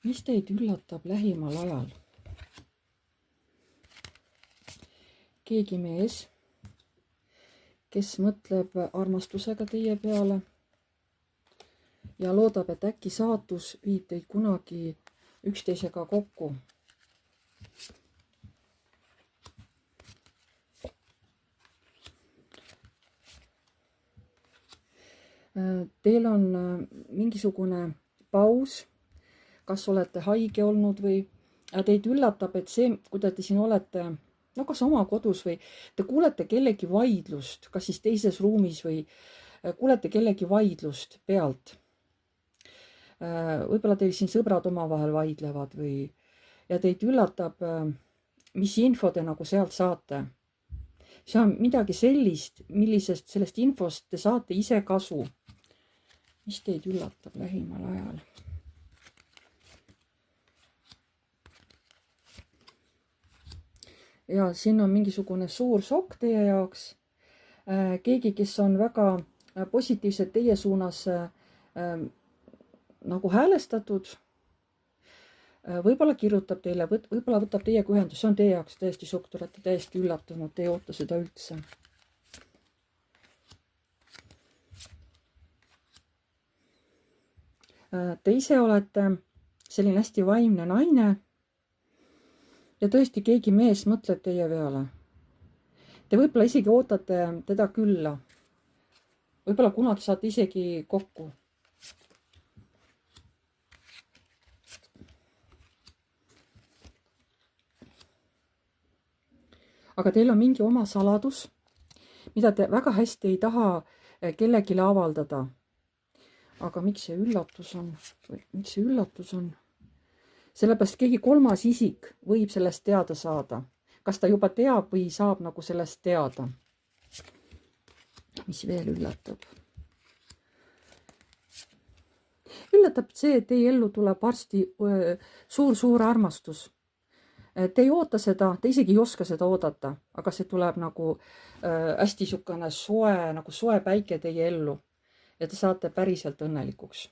Mis teid üllatab lähimal ajal? Keegi mees, kes mõtleb armastusega teie peale ja loodab, et äkki saatus viib teid kunagi üksteisega kokku. Teil on mingisugune paus, kas olete haige olnud või teid üllatab, et see, kui te siin olete, no kas oma kodus või te kuulete kellegi vaidlust, kas siis teises ruumis või kuulete kellegi vaidlust pealt. Võib-olla teil siin sõbrad omavahel vaidlevad või ja teid üllatab, mis info te nagu sealt saate. See on midagi sellist, millisest sellest infost te saate ise kasu. Mis teid üllatab lähimal ajal? Ja siin on mingisugune suur šokk teie jaoks. Keegi, kes on väga positiivselt teie suunas nagu häälestatud, võib-olla kirjutab teile, võib-olla võtab teiega ühendus, see on teie jaoks täiesti šokk, te olete täiesti üllatunud, te ei oota seda üldse. Te ise olete selline hästi vaimne naine ja tõesti keegi mees mõtleb teie peale. Te võib-olla isegi ootate teda külla. Võib-olla kunagi saate isegi kokku. Aga teil on mingi oma saladus, mida te väga hästi ei taha kellelegi avaldada. Aga miks see üllatus on? Miks see üllatus on? Sellepärast keegi kolmas isik võib sellest teada saada. Kas ta juba teab või saab nagu sellest teada? Mis veel üllatab? Üllatab see, et teie ellu tuleb varsti suur armastus. Te ei oota seda, te isegi ei oska seda oodata, aga see tuleb nagu hästi sukane soe, nagu soe päike teie ellu. Ja te saate päriselt õnnelikuks.